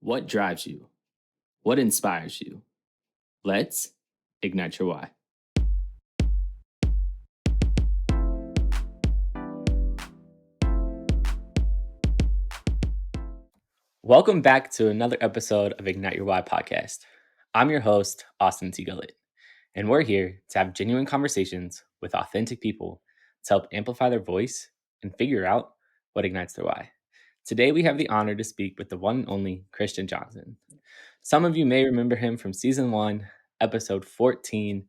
What drives you? What inspires you? Let's ignite your why. Welcome back to another episode of Ignite Your Why podcast. I'm your host, Austin T. Gullett, and we're here to have genuine conversations with authentic people to help amplify their voice and figure out what ignites their why. Today, we have the honor to speak with the one and only Kristian Johnson. Some of you may remember him from season 1, episode 14,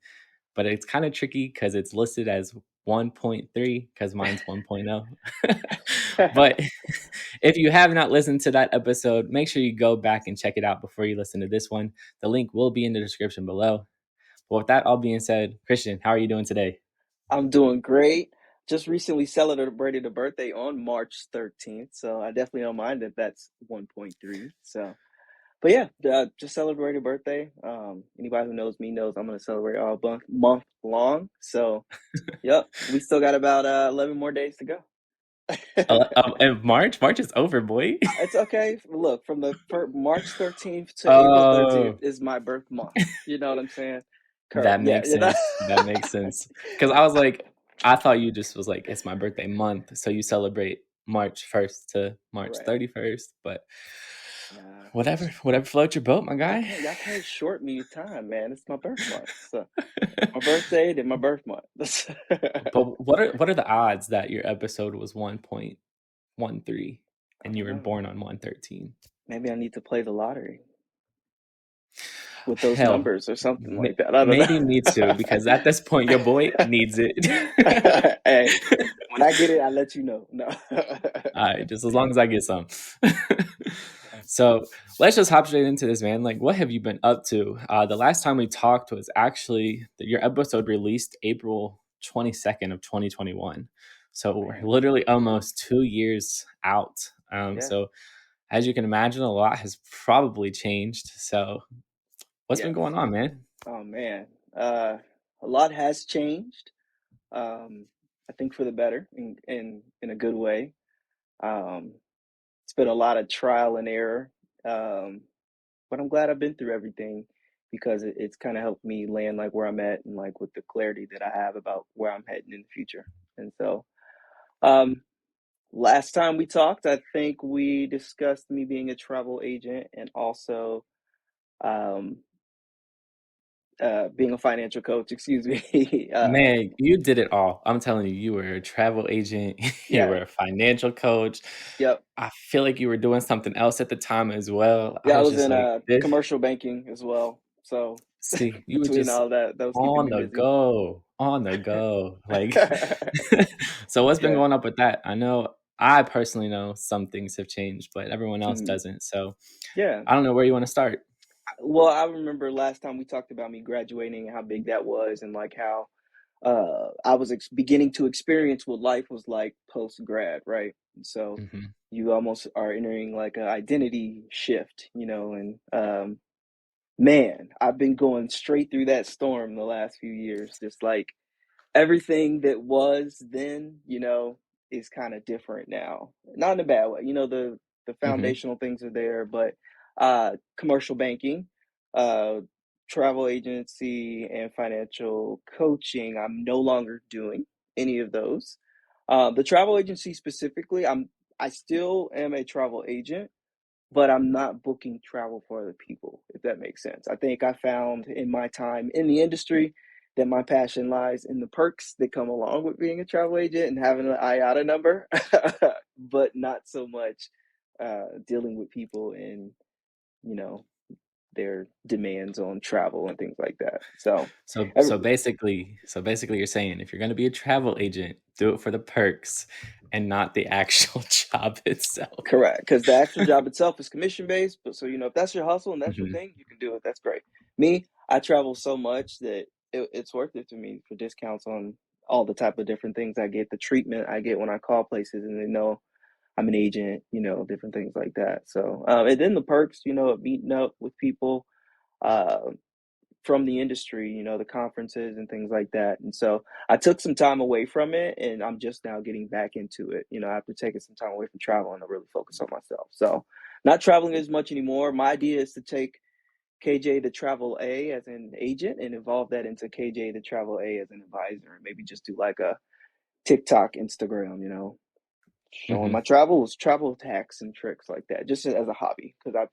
but it's kind of tricky because it's listed as 1.3 because mine's 1.0. But if you have not listened to that episode, make sure you go back and check it out before you listen to this one. The link will be in the description below. But with that all being said, Kristian, how are you doing today? I'm doing great. Just recently celebrated a birthday on March 13th, so I definitely don't mind that that's 1.3. So, but yeah, just celebrated a birthday. Anybody who knows me knows I'm gonna celebrate all month long. So, yep, we still got about 11 more days to go. And March is over, boy. It's okay. Look, from the March 13th to April 13th Oh, is my birth month. You know what I'm saying? that Yeah, makes you know. sense. That makes sense. Because I was like, I thought you just was like, it's my birthday month, so you celebrate March 1st to March Right. 31st. But Nah. whatever floats your boat, my guy. Y'all can't short me time, man. It's my birth month. So my birthday, then my birth month. But what are the odds that your episode was 1.13 I and you don't were know. born on 113? Maybe I need to play the lottery with those Hell, numbers or something like that. I don't maybe me too, because at this point your boy needs it. know. Hey, when I get it, I'll let you know. No. All right, just as long as I get some. So let's just hop straight into this, man. Like, what have you been up to? The last time we talked was actually your episode released April 22nd of 2021. So we're Man, literally almost 2 years out. yeah, So as you can imagine, a lot has probably changed. So what's been yes. going on, man? Oh man, a lot has changed. I think for the better in a good way. Um, it's been a lot of trial and error. Um, but I'm glad I've been through everything because it's kind of helped me land like where I'm at and like with the clarity that I have about where I'm heading in the future. And so, um, last time we talked, I think we discussed me being a travel agent and also um, being a financial coach. Excuse me. Man, you did it all. I'm telling you, you were a travel agent, you Yeah. were a financial coach. Yep. I feel like you were doing something else at the time as well. I Yeah. I was was just in like, this, commercial banking as well. So see, you were between just all that, that was keeping on me the busy. go, on the go. Like, so what's been Yeah. going up with that? I know I personally know some things have changed, but everyone else Mhm. doesn't. So Yeah. I don't know where you want to start. Well, I remember last time we talked about me graduating and how big that was, and like how I was beginning to experience what life was like post grad, right? And so Hmm. you almost are entering like an identity shift, and man, I've been going straight through that storm the last few years, just like everything that was then, is kind of different now. Not in a bad way. The Hmm. foundational things are there, but commercial banking, uh travel agency and financial coaching, I'm no longer doing any of those. The travel agency specifically, I still am a travel agent, but I'm not booking travel for other people, if that makes sense. I think I found in my time in the industry that my passion lies in the perks that come along with being a travel agent and having an IATA number, but not so much dealing with people and, you know, their demands on travel and things like that. So, So every, so basically so basically you're saying if you're gonna be a travel agent, do it for the perks and not the actual job itself. correct, because the actual job itself is commission based. But so if that's your hustle and that's your Mhm. thing, you can do it. That's great. Me, I travel so much that it's worth it to me for discounts on all the type of different things I get, the treatment I get when I call places and they know I'm an agent, different things like that. So, and then the perks, of meeting up with people, uh, from the industry, the conferences and things like that. And so I took some time away from it and I'm just now getting back into it, after taking some time away from travel and to really focus on myself. So Not traveling as much anymore. My idea is to take KJ the Travel A as an agent and evolve that into KJ the Travel A as an advisor, and maybe just do like a TikTok, Instagram, showing Hmm. my travels, travel hacks and tricks like that, just as a hobby, because I've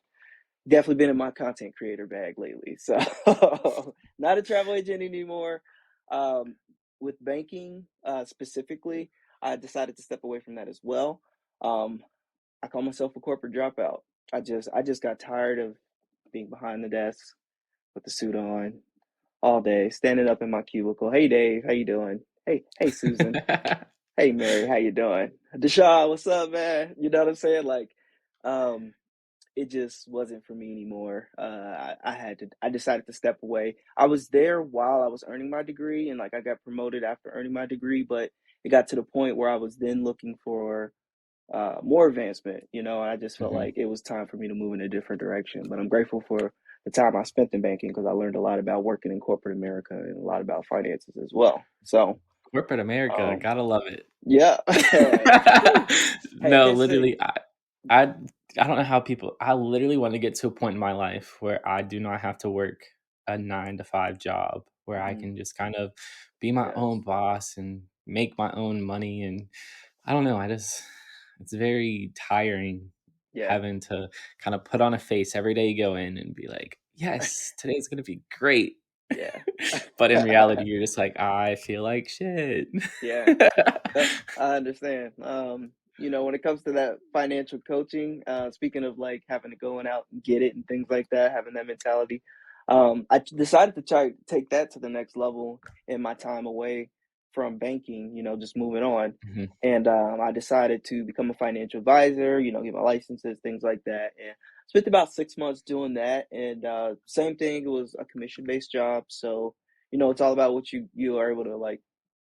definitely been in my content creator bag lately. So not a travel agent anymore. Um, with banking specifically, I decided to step away from that as well. Um, I call myself a corporate dropout. I just got tired of being behind the desk with the suit on all day, standing up in my cubicle. Hey Dave, how you doing? Hey Susan. Hey Mary, how you doing? Deshaun, what's up, man? You know what I'm saying? Like, um, it just wasn't for me anymore. I decided to step away. I was there while I was earning my degree, and like I got promoted after earning my degree, but it got to the point where I was then looking for more advancement, and I just felt Hmm. like it was time for me to move in a different direction. But I'm grateful for the time I spent in banking because I learned a lot about working in corporate America and a lot about finances as well. So, Corporate America, um, gotta love it. yeah. Whew. Hey, No, they say, literally, I, I don't know how people. I literally want to get to a point in my life where I do not have to work a 9 to 5 job, where I mhm, can just kind of be my own yes, boss and make my own money. And I don't know, it's very tiring yeah, having to kind of put on a face every day you go in and be like, yes, today's gonna be great. yeah. But in reality, you're just like, I feel like shit. Yeah. Yep, I understand. When it comes to that financial coaching, speaking of like having to go and out and get it and things like that, having that mentality, decided to try to take that to the next level in my time away from banking, just moving on. Mhm, And I decided to become a financial advisor, get my licenses, things like that. And spent about 6 months doing that. And same thing, it was a commission-based job. So, it's all about what you are able to like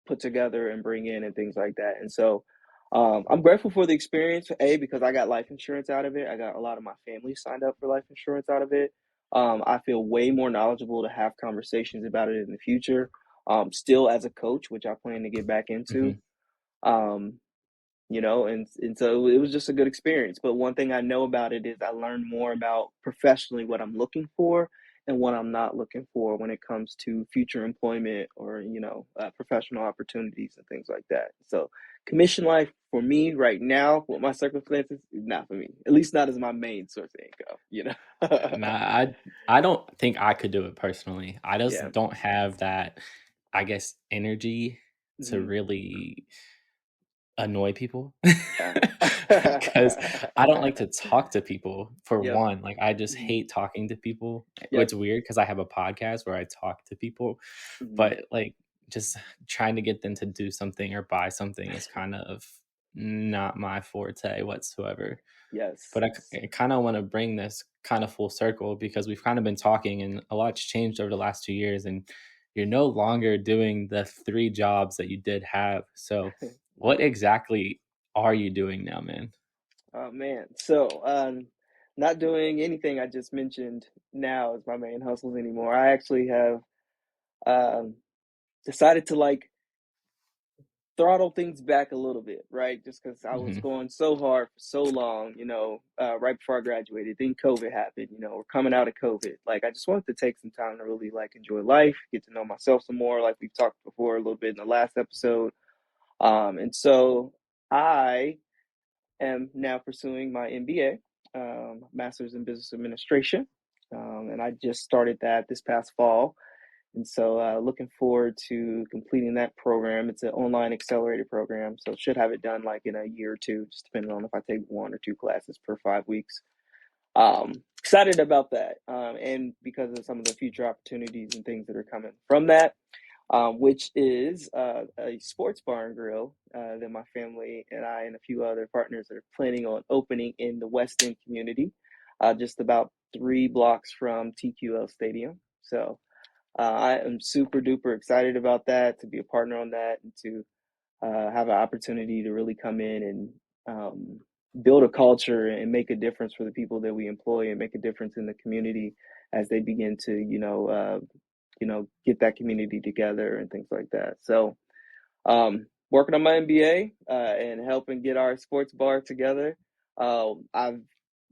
put together and bring in and things like that. And so I'm grateful for the experience, because I got life insurance out of it. I got a lot of my family signed up for life insurance out of it. I feel way more knowledgeable to have conversations about it in the future. Still as a coach, which I plan to get back into. mhm. Um, and so it was just a good experience. But one thing I know about it is I learned more about professionally what I'm looking for and what I'm not looking for when it comes to future employment or professional opportunities and things like that. So commission life for me right now with my circumstances is not for me, at least not as my main source of income. Nah, I don't think I could do it personally. I Yeah. just don't have that, I guess, energy to Hmm. really annoy people. Yeah. Because I don't like to talk to people, for Yep. one, like, I just Hmm. hate talking to people. Yep. It's weird because I have a podcast where I talk to people, Hmm. but, like, just trying to get them to do something or buy something is kind of not my forte whatsoever. Yes. But I kinda wanna bring this kinda full circle because we've kinda been talking and a lot's changed over the last 2 years, and you're no longer doing the 3 jobs that you did have. So, what Yep. exactly are you doing now, man? Oh man. So, not doing anything I just mentioned now as my main hustles anymore. I actually have um decided to like throttle things back a little bit, right? Just because I was Mhm, going so hard for so long, right before I graduated. Then COVID happened, we're coming out of COVID. Like I just wanted to take some time to really like enjoy life, get to know myself some more, like we've talked before a little bit in the last episode. And so I am now pursuing my MBA, Master's in Business Administration. And I just started that this past fall. And so looking forward to completing that program. It's an online accelerated program. So should have it done like in a year or two, just depending on if I take 1 or 2 classes per 5 weeks. Excited about that. And because of some of the future opportunities and things that are coming from that, which is a sports bar and grill that my family and I and a few other partners are planning on opening in the West End community, just about 3 blocks from TQL Stadium. So I am super duper excited about that, to be a partner on that, and to have an opportunity to really come in and build a culture and make a difference for the people that we employ and make a difference in the community as they begin to, get that community together and things like that. So, working on my MBA and helping get our sports bar together. I've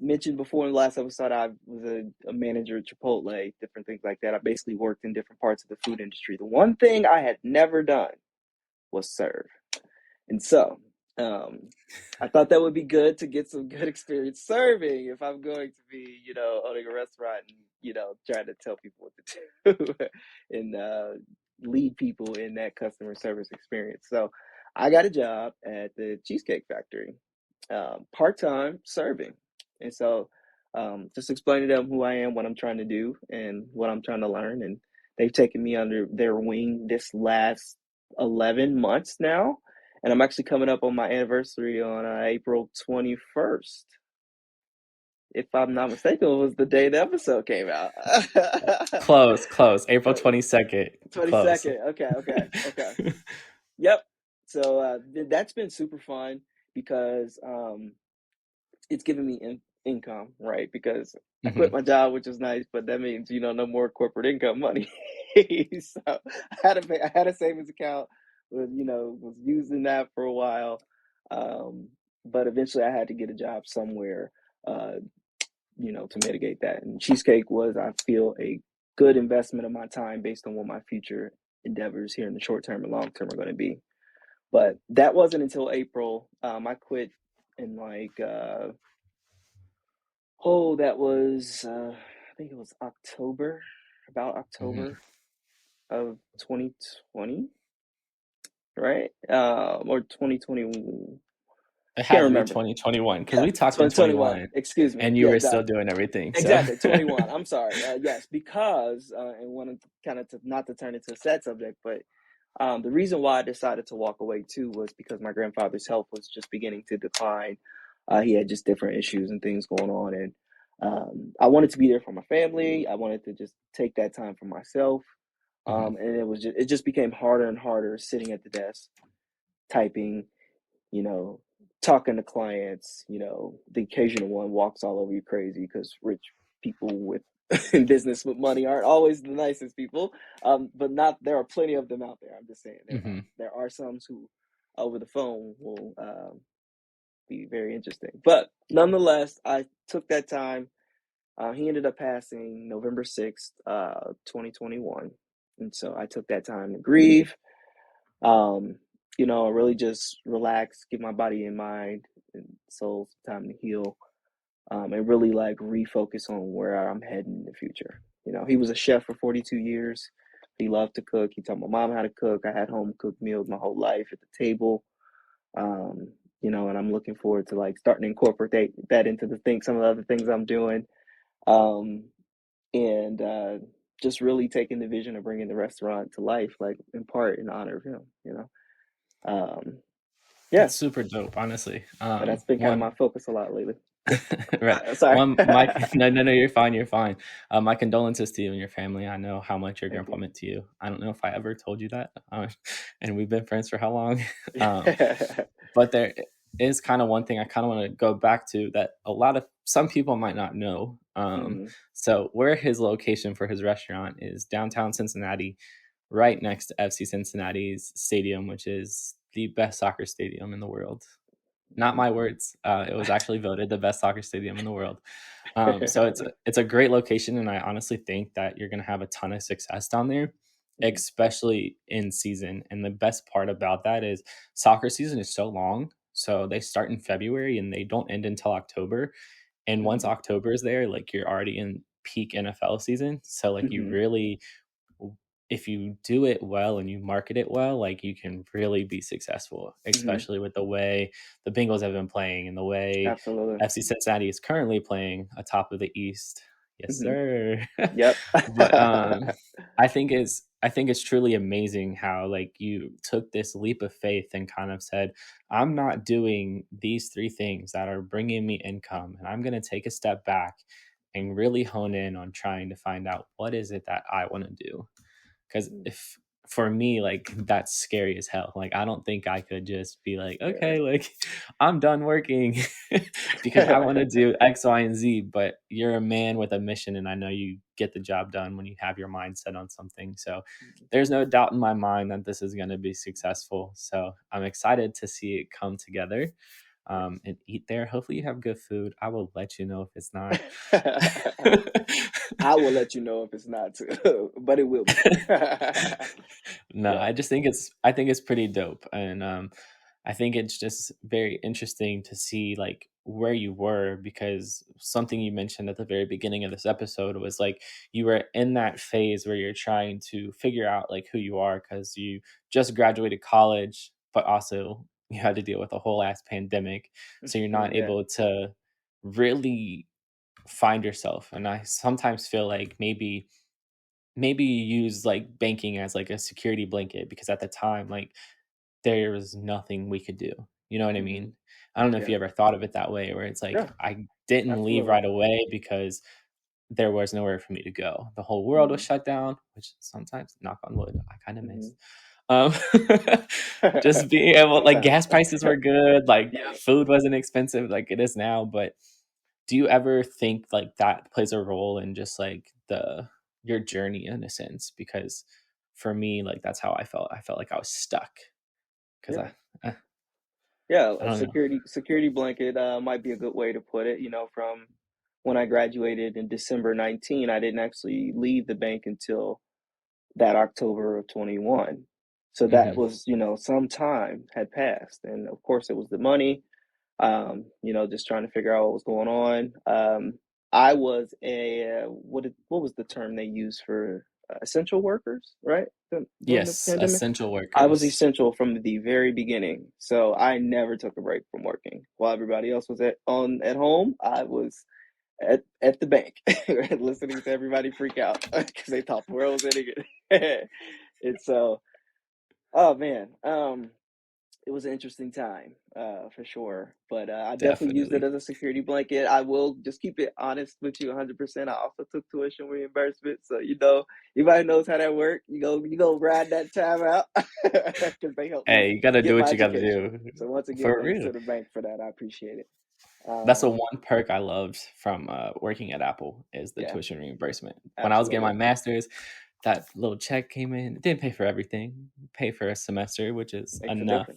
mentioned before in the last episode, I was a manager at Chipotle, different things like that. I basically worked in different parts of the food industry. The one thing I had never done was serve. And so, I thought that would be good to get some good experience serving if I'm going to be, owning a restaurant and, trying to tell people what to do and lead people in that customer service experience. So I got a job at the Cheesecake Factory, part time serving. And so, just explaining to them who I am, what I'm trying to do, and what I'm trying to learn. And they've taken me under their wing this last 11 months now, and I'm actually coming up on my anniversary on April 21st. If I'm not mistaken, it was the day the episode came out. Close. April 22nd. Close. 22nd. Okay. Yep. So that's been super fun because it's given me income, right? Because I quit Hmm. my job, which is nice, but that means no more corporate income money. So I had a savings account, was using that for a while, um, but eventually I had to get a job somewhere, uh, to mitigate that. And Cheesecake was, I feel, a good investment of my time based on what my future endeavors here in the short term and long term are going to be. But that wasn't until April. I quit in that was, I think it was October, about Hmm. October of 2020, right? Or 2020, It can't had to be remember. 2021 because Yeah, we talked in 2021. 21 Excuse me. and you Yeah, were still doing everything. So, exactly. 21. I'm sorry. Yes, because, and wanted kind of to not to turn into a sad subject, but the reason why I decided to walk away too was because my grandfather's health was just beginning to decline. He had just different issues and things going on, and I wanted to be there for my family. I wanted to just take that time for myself, mhm, and it just became harder and harder sitting at the desk, typing, you know, talking to clients. The occasional one walks all over you crazy because rich people with in business with money aren't always the nicest people. But not there are plenty of them out there. I'm just saying mhm. there are some who over the phone will be very interesting. But nonetheless, I took that time. He ended up passing November 6th, 2021. And so I took that time to grieve, um, really just relax, give my body and mind and soul some time to heal, and really like refocus on where I'm heading in the future. He was a chef for 42 years. He loved to cook. He taught my mom how to cook. I had home cooked meals my whole life at the table. Um, and I'm looking forward to like starting to incorporate that into some of the other things I'm doing. Um, and just really taking the vision of bringing the restaurant to life, like in part in honor of him. Um, yeah, That's super dope, honestly. but that's been kind of my One, focus a lot lately. right. Sorry. One, my no, you're fine. You're fine. My condolences to you and your family. I know how much your Thank grandpa you. meant to you. I don't know if I ever told you that, and we've been friends for how long? Um, but there is kind of one thing I kind of want to go back to that some people might not know. Hmm. So where his location for his restaurant is downtown Cincinnati, right next to FC Cincinnati's stadium, which is the best soccer stadium in the world. Not my words. It was actually voted the best soccer stadium in the world. So it's a great location, and I honestly think that you're gonna have a ton of success down there, Hmm. especially in season. And the best part about that is soccer season is so long. So they start in February and they don't end until October. And once Hmm. October is there, like you're already in peak NFL season. So like you Hmm. really if you do it well and you market it well, like you can really be successful, Hmm. especially with the way the Bengals have been playing and the way Absolutely. FC Cincinnati is currently playing atop of the East. Yes, Hmm. sir. Yep. But I think it's truly amazing how like you took this leap of faith and kind of said, I'm not doing these three things that are bringing me income, and I'm going to take a step back and really hone in on trying to find out what is it that I want to do. Because Mhm. if for me, like that's scary as hell. Like I don't think I could just be like, Yeah. okay, like I'm done working because I want to do X, Y, and Z. But you're a man with a mission, and I know you get the job done when you have your mind set on something. So there's no doubt in my mind that this is going to be successful. So I'm excited to see it come together. and eat there. Hopefully, you have good food. I will let you know if it's not. I will let you know if it's not too, but it will be. No, Yeah. I think it's pretty dope, and I think it's just very interesting to see like where you were because something you mentioned at the very beginning of this episode was like you were in that phase where you're trying to figure out like who you are because you just graduated college, but also you had to deal with a whole ass pandemic, so you're not Yeah. able to really find yourself. And I sometimes feel like maybe you use like banking as like a security blanket because at the time like there was nothing we could do. You know what I Mhm. mean? I don't know if Yeah. you ever thought of it that way where it's like Yeah, I didn't leave absolutely. right away because there was nowhere for me to go. The whole world was Mhm. shut down, which sometimes, knock on wood, I kind of miss. Mhm. Um, just being able, like Sometimes. gas prices were good, like Yeah. food wasn't expensive like it is now. But do you ever think like that plays a role in just like your journey in a sense? Because for me, like that's how I felt. I felt like I was stuck because Yeah. uh, Yeah, I a don't know. security blanket, might be a good way to put it, from when I graduated in December 19, I didn't actually leave the bank until that October of 21. So that Mhm. was, some time had passed, and of course it was the money, just trying to figure out what was going on. I was what was the term they used for essential workers, right? During the Yes, pandemic, essential I was workers. essential from the very beginning, so I never took a break from working. While everybody else was at home, I was at the bank, listening to everybody freak out because they thought the world was ending. And so, oh man, it was an interesting time, for sure. But I definitely used it Definitely. as a security blanket. I will just keep it honest with you 100%. I also took tuition reimbursement. So, anybody knows how that works. You go ride that time out because they helped me Hey, you gotta do get my what you gotta education. do. So, once again, For thanks real. to the bank for that. I appreciate it. That's the Um, one perk I loved from, working at Apple is the yeah, tuition reimbursement. When I was getting my absolutely. master's, that little check came in. It didn't pay for everything, pay for a semester, which is Makes a enough.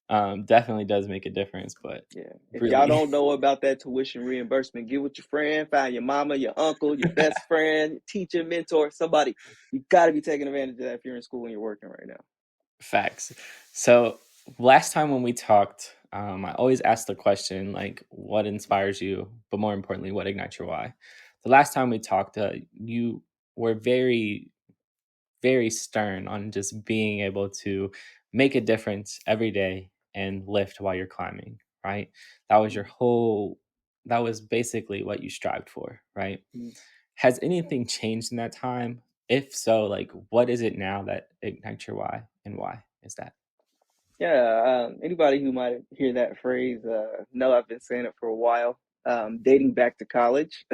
difference. Definitely does make a difference, but Yeah. If y'all really don't know about that tuition reimbursement, get with your friend, find your mama, your uncle, your best friend, your teacher, mentor, somebody. You got to be taking advantage of that if you're in school and you're working right now. facts. So last time when we talked, I always ask the question like, what inspires you, but more importantly, what ignites your why. The last time we talked, you were very stern on just being able to make a difference every day and lift while you're climbing. Right? That was your Mm, whole. That was basically what you strived for. Right? mm. Has anything changed in that time? If so, like, what is it now that ignites your why, and why is that? Yeah, anybody who might hear that phrase know I've been saying it for a while, dating back to college.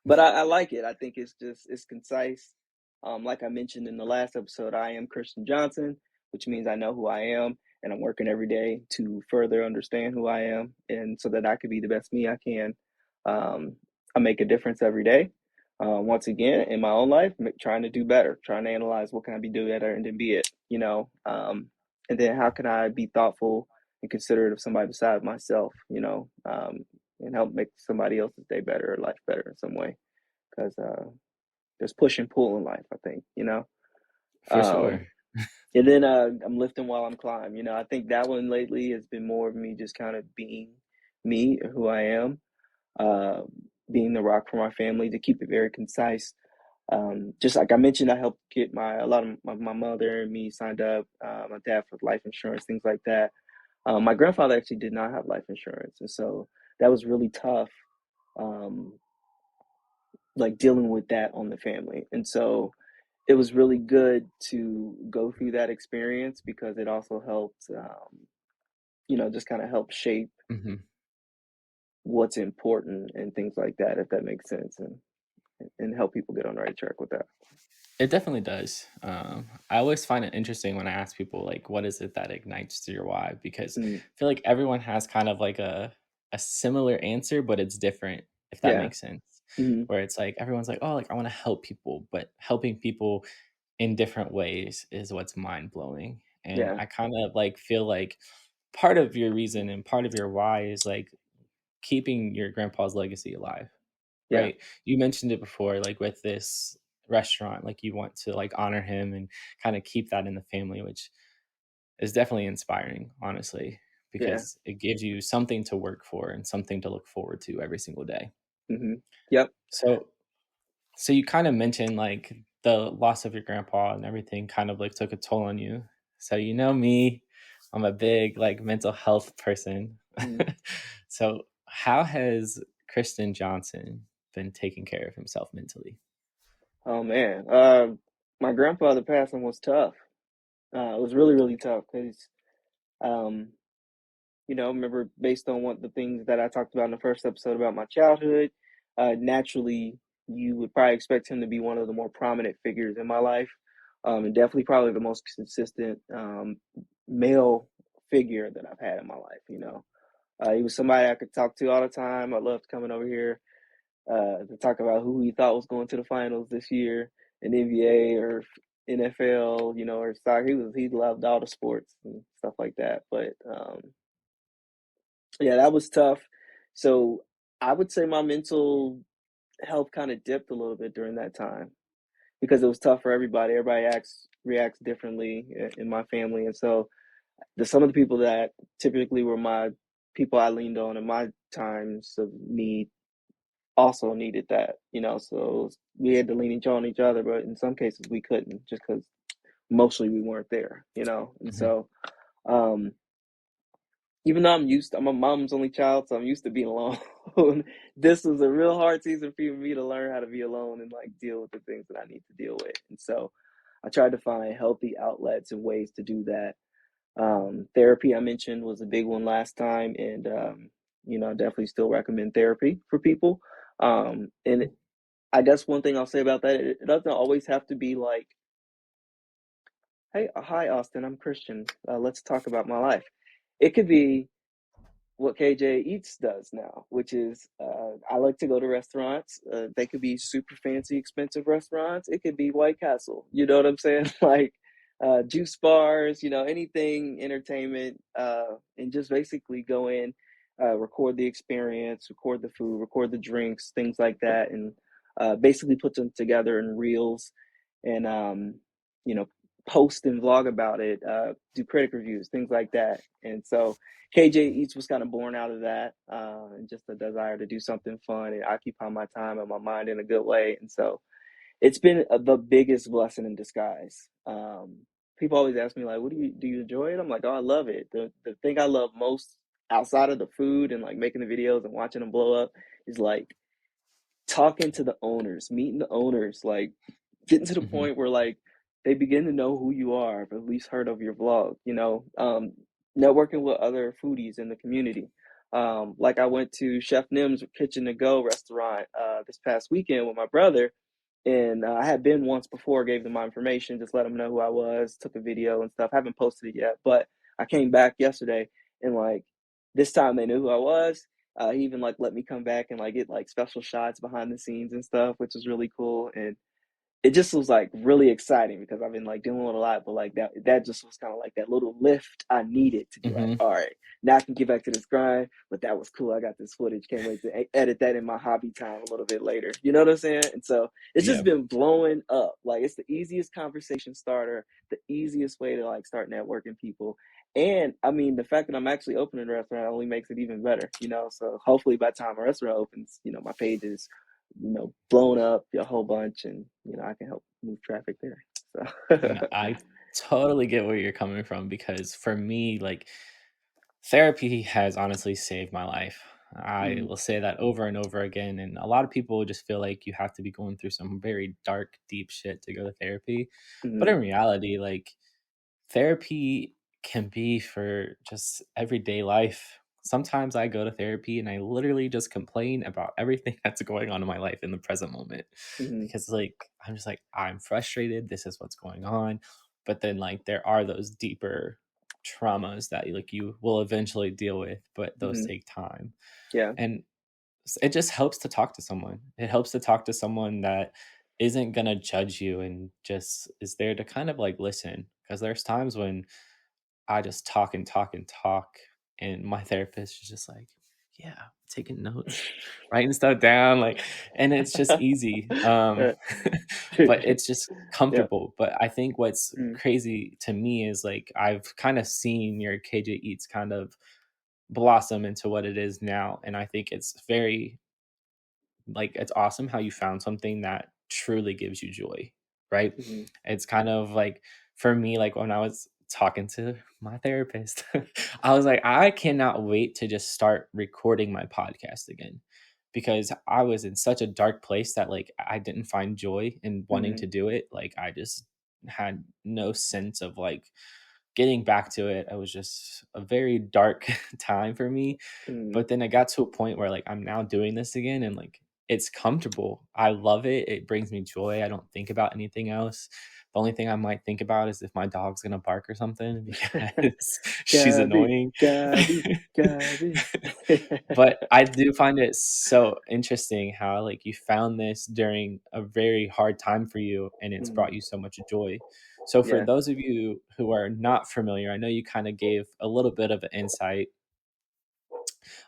But I like it. I think it's concise. Like I mentioned in the last episode, I am Kristian Johnson, which means I know who I am, and I'm working every day to further understand who I am, and so that I can be the best me I can. Um, I make a difference every day. Once again, in my own life, trying to do better, trying to analyze what can I be doing better, and then be it. And then how can I be thoughtful and considerate of somebody besides myself, and help make somebody else's day better or life better in some way? Because there's push and pull in life, I think, For Um, sure. and then I'm lifting while I'm climbing. I think that one lately has been more of me just kind of being me, who I am, uh, being the rock for my family, to keep it very concise. Just like I mentioned, I helped get a lot of my mother and me signed up, my dad for life insurance, things like that. My grandfather actually did not have life insurance, and so that was really tough, um, like dealing with that on the family. And so it was really good to go through that experience because it also helped, just kind of help shape Mhm. what's important and things like that, if that makes sense, and help people get on the right track with that. It definitely does. I always find it interesting when I ask people like, "What is it that ignites to your why?" Because Mm, I feel like everyone has kind of like a similar answer, but it's different. If that yeah. makes sense, Hmm. where it's like everyone's like, "Oh, like I want to help people," but helping people in different ways is what's mind blowing. And Yeah. I kind of like feel like part of your reason and part of your why is like keeping your grandpa's legacy alive, Yeah, right? You mentioned it before, like with this restaurant, like you want to like honor him and kind of keep that in the family, which is definitely inspiring, honestly, yeah. because it gives you something to work for and something to look forward to every single day. Yep. So, so you kind of mentioned like the loss of your grandpa and everything kind of like took a toll on you. So you know me, I'm a big like mental health person. Mhm. So how has Kristen Johnson been taking care of himself mentally? Oh man, my grandfather passing was tough. It was really, really tough because, um, remember based on what the things that I talked about in the first episode about my childhood, naturally you would probably expect him to be one of the more prominent figures in my life, and definitely probably the most consistent male figure that I've had in my life. He was somebody I could talk to all the time. I loved coming over here to talk about who he thought was going to the finals this year in NBA or NFL, or soccer. He loved all the sports and stuff like that. But yeah, that was tough. So I would say my mental health kind of dipped a little bit during that time because it was tough for everybody. Everybody acts reacts differently in my family, and so some of the people that typically were my people I leaned on in my times of need also needed that. So we had to lean on each other, but in some cases we couldn't just because mostly we weren't there. And Mhm, so um, even though I'm a mom's only child, so I'm used to being alone. This was a real hard season for me to learn how to be alone and like deal with the things that I need to deal with. And so I tried to find healthy outlets and ways to do that. Therapy I mentioned was a big one last time, and I definitely still recommend therapy for people. And I guess one thing I'll say about that, it doesn't always have to be like, hey, hi Austin, I'm Christian. Let's talk about my life. It could be what KJ Eats does now, which is I like to go to restaurants. They could be super fancy, expensive restaurants. It could be White Castle. You know what I'm saying? Like juice bars, anything entertainment, and just basically go in, record the experience, record the food, record the drinks, things like that, and basically put them together in reels and you know post and vlog about it. Do critic reviews, things like that, and so KJ Eats was kind of born out of that, and just a desire to do something fun and occupy my time and my mind in a good way. And so it's been the biggest blessing in disguise. People always ask me like, "What do you enjoy it?" I'm like, "Oh, I love it." The thing I love most outside of the food and like making the videos and watching them blow up is like talking to the owners, meeting the owners, like getting to the mhm, point where like they begin to know who you are, or at least heard of your vlog, networking with other foodies in the community. Like I went to Chef Nim's Kitchen to Go restaurant this past weekend with my brother, and I had been once before, gave them my information, just let them know who I was, took a video and stuff. Haven't posted it yet, but I came back yesterday and like this time they knew who I was. He even like let me come back and like get like special shots behind the scenes and stuff, which was really cool. And it just was like really exciting because I've been like dealing with a lot, but like that just was kind of like that little lift I needed to be like, mhm. all right, now I can get back to this grind. But that was cool. I got this footage. Can't wait to edit that in my hobby time a little bit later. You know what I'm saying? And so it's just Yeah. been blowing up. Like it's the easiest conversation starter, the easiest way to like start networking people. And I mean, the fact that I'm actually opening a restaurant only makes it even better. So hopefully by the time a restaurant opens, my page is blown up a whole bunch, and I can help move traffic there. And So, I totally get where you're coming from because for me, like therapy has honestly saved my life. I mm, will say that over and over again. And a lot of people just feel like you have to be going through some very dark, deep shit to go to therapy. But mm, in reality, like therapy can be for just everyday life. Sometimes I go to therapy and I literally just complain about everything that's going on in my life in the present moment mm, because like I'm just like I'm frustrated, this is what's going on. But then like there are those deeper traumas that like you will eventually deal with, but those mm, take time. yeah, And it just helps to talk to someone. It helps to talk to someone that isn't going to judge you and just is there to kind of like listen because there's times when I just talk and talk and talk, and my therapist is just like, "Yeah, taking notes, writing stuff down," like, and it's just easy, Right. but it's just Yeah. comfortable. But I think what's Mm, crazy to me is, like, I've kinda seen your KJ Eats kind of blossom into what it is now, and I think it's very like, it's awesome how you found something that truly gives you joy, right? mhm, It's kind of like for me, like, when I was talking to my therapist, I was like, "I cannot wait to just start recording my podcast again," because I was in such a dark place that, like, I didn't find joy in wanting mhm, to do it. Like, I just had no sense of, like, getting back to it. It was just a very dark time for me, mhm, but then I got to a point where, like, I'm now doing this again and, like, it's comfortable. I love it. It brings me joy. I don't think about anything else. The only thing I might think about is if my dog's gonna bark or something because she's Gabby, annoying. Gabby, Gabby. But I do find it so interesting how, like, you found this during a very hard time for you, and it's Mhm, brought you so much joy. So for yeah. those of you who are not familiar, I know you kinda gave a little bit of an insight.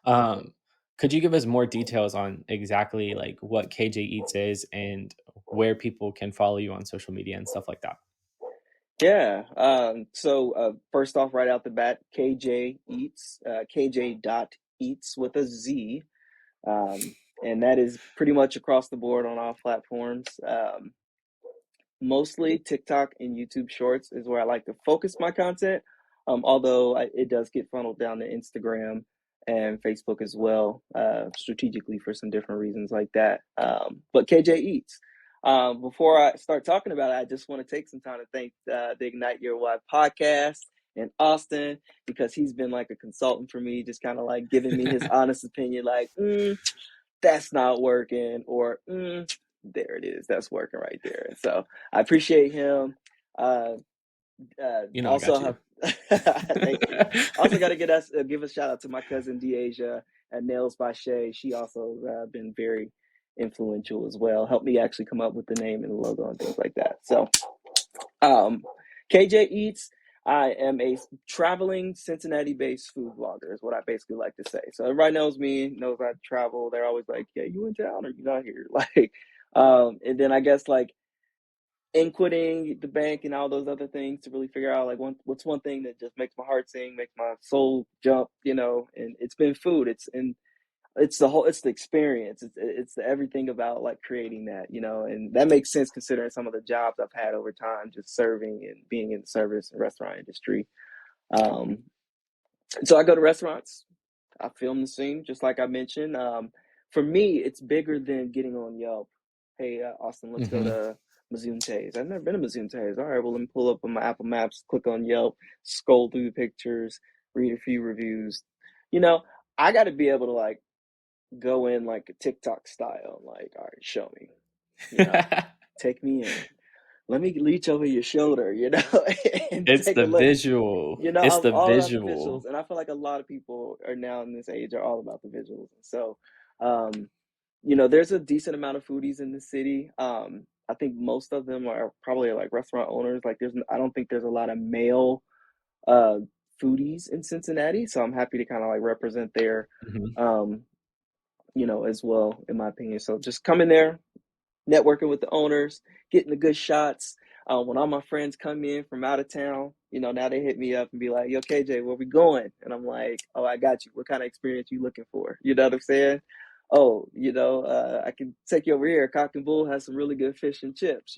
Um, could you give us more details on exactly, like, what KJ Eats is and where people can follow you on social media and stuff like that? Yeah. First off, right out the bat, KJ Eats, KJ dot Eats with a Z. And that is pretty much across the board on all platforms. Mostly TikTok and YouTube Shorts is where I like to focus my content. Although it does get funneled down to Instagram and Facebook as well, strategically for some different reasons like that. But KJ Eats. Before I start talking about it, I just want to take some time to thank the Ignite Your Wife podcast and Austin because he's been like a consultant for me, just kind of like giving me his honest opinion, like, that's not working, or there it is, that's working right there. And so I appreciate him. Uh, You know I Also got you. have thank you. Also got to give a shout out to my cousin Deasia at Nails by Shay. She also been very influential as well. Helped me actually come up with the name and the logo and things like that. So um, KJ Eats. I am a traveling Cincinnati-based food vlogger, is what I basically like to say. So everybody knows me, knows I travel. They're always like, "Yeah, you in town or you not here?" Like, and then I guess like in quitting the bank and all those other things to really figure out like what's one thing that just makes my heart sing, makes my soul jump, and it's been food. It's the experience. It's the everything about like creating that, and that makes sense considering some of the jobs I've had over time, just serving and being in the service and restaurant industry. Um, so I go to restaurants. I film the scene, just like I mentioned. For me, it's bigger than getting on Yelp. Hey, Austin, let's go Mhm. to Mazunte's. I've never been to Mazunte's. All right, well, let me pull up on my Apple Maps, click on Yelp, scroll through the pictures, read a few reviews. You know, I got to be able to like go in like a TikTok style, like, all right, show me, you know, take me in. Let me reach over your shoulder, and It's take the a look. visual. It's I'm the all about the visuals, visual. and I feel like a lot of people are now in this age are all about the visuals. So, um, there's a decent amount of foodies in the city. I think most of them are probably like restaurant owners. Like, I don't think there's a lot of male uh, foodies in Cincinnati, so I'm happy to kind of like represent there, Mhm. um, as well, in my opinion. So just come in there, networking with the owners, getting the good shots. When all my friends come in from out of town, now they hit me up and be like, "Yo, KJ, where we going?" And I'm like, "Oh, I got you. What kind of experience you looking for?" You know what I'm saying? Oh, I can take you over here. Cock and Bull has some really good fish and chips.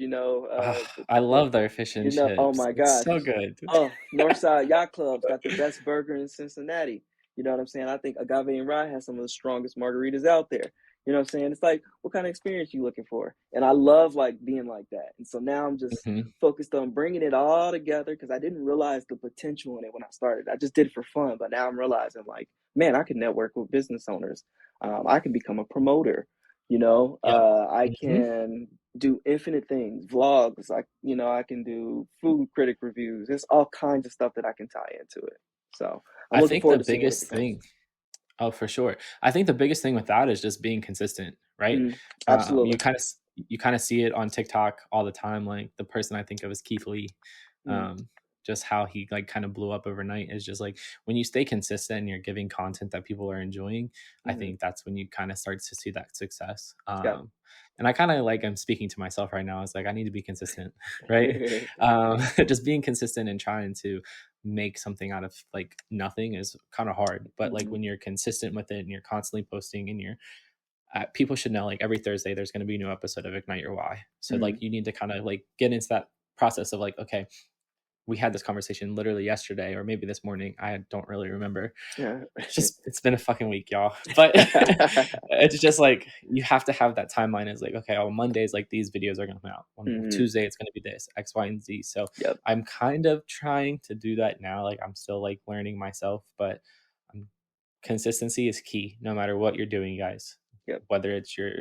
I love their fish and Oh chips. my It's gosh. so good. Oh, Northside Yacht Club's got the best burger in Cincinnati. You know what I'm saying? I think Agave and Rye has some of the strongest margaritas out there. You know what I'm saying? It's like, what kind of experience you looking for? And I love like being like that. And so now I'm just Mhm. focused on bringing it all together because I didn't realize the potential in it when I started. I just did it for fun, but now I'm realizing like, man, I can network with business owners. I can become a promoter. Yep. I Mhm. can do infinite things, vlogs. I can do food critic reviews. There's all kinds of stuff that I can tie into it. So I'm I looking think the forward to seeing what it biggest becomes. thing Oh, for sure. I think the biggest thing with that is just being consistent, right? Mm, You absolutely. kinda see it on TikTok all the time, like, the person I think of is Keith Lee. Mm, Um, just how he like kind of blew up overnight is just like when you stay consistent and you're giving content that people are enjoying, I Hmm. think that's when you kind of start to see that success. Yeah. And I kind of like, I'm speaking to myself right now. It's like I need to be consistent, right? Just being consistent and trying to make something out of like nothing is kind of hard. But like Hmm. when you're consistent with it and you're constantly posting and you're people should know like every Thursday there's going to be a new episode of Ignite Your Why. So Hmm. like you need to kind of like get into that process of like, okay, we had this conversation literally yesterday or maybe this morning. I don't really remember. Yeah. It's been a fucking week, y'all. But it's just like you have to have that timeline. Is like, okay, on Mondays, like these videos are gonna come out. On Hmm. Tuesday, it's gonna be this X, Y, and Z. So Yep. I'm kind of trying to do that now. Like I'm still like learning myself, but consistency is key no matter what you're doing, guys. Yep. Whether it's your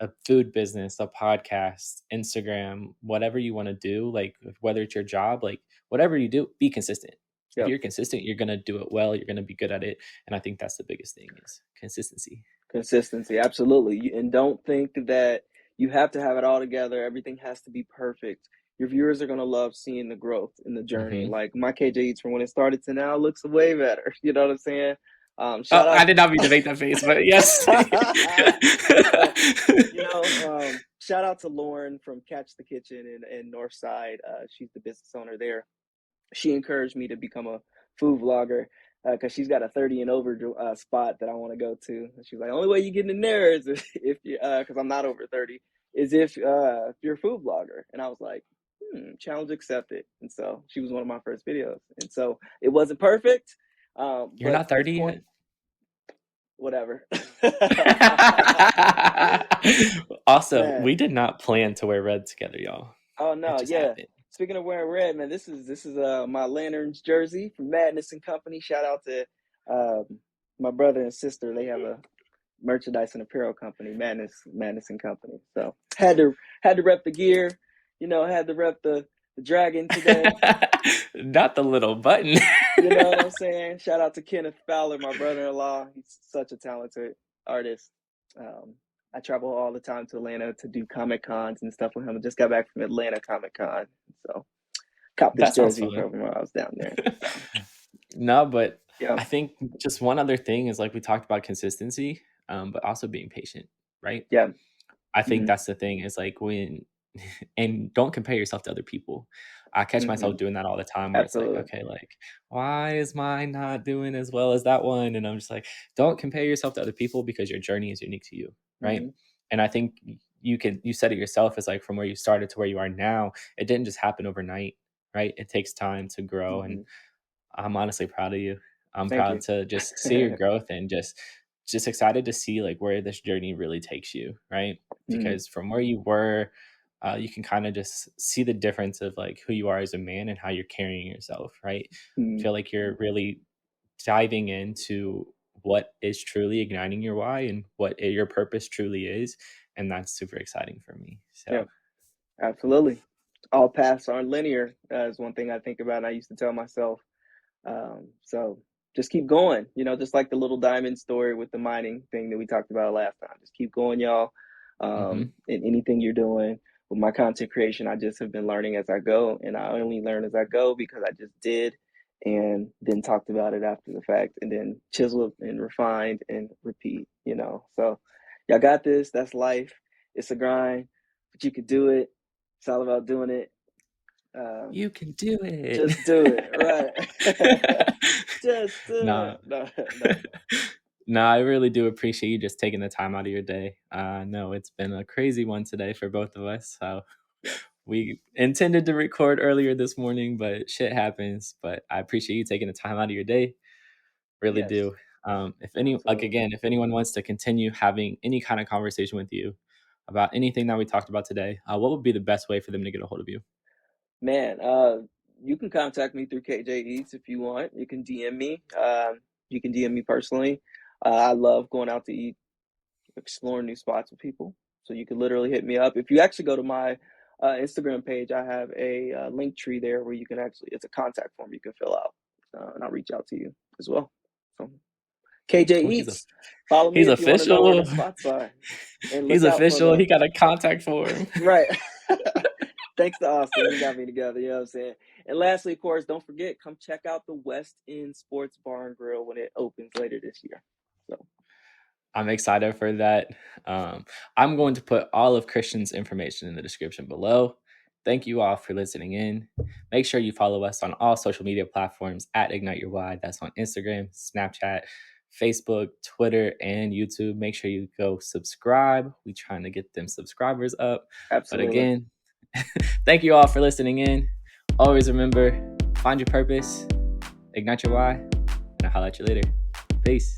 a food business, a podcast, Instagram, whatever you want to do, like whether it's your job, like whatever you do, be consistent. If Yep. you're consistent, you're gonna do it well, you're gonna be good at it. And I think that's the biggest thing is consistency. Consistency, absolutely. And don't think that you have to have it all together. Everything has to be perfect. Your viewers are going to love seeing the growth in the journey. Hmm. Like my KJ Eats from when it started to now looks way better. You know what I'm saying? Oh, Shout out. I did not mean to make that face, but yes. So, shout out to Lauren from Catch the Kitchen in Northside. She's the business owner there. She encouraged me to become a food vlogger because she's got a 30 and over spot that I want to go to. And she's like, only way you get in there is if you, because I'm not over 30, is if you're a food vlogger. And I was like, challenge accepted. And so she was one of my first videos. And so it wasn't perfect, You're but not it's 30 point, yet? whatever. Also, Man, we did not plan to wear red together, y'all. oh It no, just yeah. happened. Speaking of wearing red, man, this is my Lanterns jersey from Madness and Company. Shout out to um, my brother and sister. They have a merchandise and apparel company, Madness and Company. So had to rep the gear, had to rep the dragon today. Not the little button. You know what I'm saying? Shout out to Kenneth Fowler, my brother-in-law. He's such a talented artist. Um, I travel all the time to Atlanta to do Comic Cons and stuff with him. I just got back from Atlanta Comic Con, so cop this That sounds jersey fun. from when I was down there. So No, but yeah, I think just one other thing is like we talked about consistency, but also being patient, right? yeah, I think hmm that's the thing is like when and don't compare yourself to other people. I catch hmm myself doing that all the time where it's like, absolutely. okay, like, why is mine not doing as well as that one? And I'm just like, don't compare yourself to other people because your journey is unique to you, right? Hmm. And I think you said it yourself as like from where you started to where you are now, it didn't just happen overnight, right? It takes time to grow. And Hmm. I'm honestly proud of you. I'm Thank proud you. to just see your growth and just excited to see like where this journey really takes you, right? Mm, Because from where you were, you can kind of just see the difference of like who you are as a man and how you're carrying yourself, right? I mm, feel like you're really diving into what is truly igniting your why and what your purpose truly is, and that's super exciting for me. yeah, So absolutely. All paths aren't linear. Is one thing I think about, and I used to tell myself. So just keep going, just like the little diamond story with the mining thing that we talked about last time. Just keep going, y'all. mhm. In anything you're doing with my content creation, I just have been learning as I go, and I only learn as I go because I just did, and then talked about it after the fact, and then chiseled and refined and repeat. So y'all got this. That's life. It's a grind, but you could do it. It's all about doing it. Um, You can do it. just do it, right? Just do Nah. it. No, no. No, I really do appreciate you just taking the time out of your day. No, it's been a crazy one today for both of us. So Yep. we intended to record earlier this morning, but shit happens. But I appreciate you taking the time out of your day. Really Yes, do. If any like absolutely. again, if anyone wants to continue having any kind of conversation with you about anything that we talked about today, what would be the best way for them to get a hold of you? Man, you can contact me through KJ Eats if you want. You can DM me. You can DM me personally. I love going out to eat, exploring new spots with people. So you can literally hit me up. If you actually go to my Instagram page, I have a link tree there where you can it's a contact form you can fill out, and I'll reach out to you as well. So KJ Oh, Eats, follow me he's if you want to know where the official. spots are, and He's look out for official. the He got a contact form. right. Thanks to Austin, he got me together. You know what I'm saying? And lastly, of course, don't forget, come check out the West End Sports Bar and Grill when it opens later this year. So I'm excited for that. I'm going to put all of Christian's information in the description below. Thank you all for listening in. Make sure you follow us on all social media platforms at Ignite Your Why. That's on Instagram, Snapchat, Facebook, Twitter, and YouTube. Make sure you go subscribe. We're trying to get them subscribers up. But absolutely. again, thank you all for listening in. Always remember, find your purpose, ignite your why, and I'll holler at you later. Peace.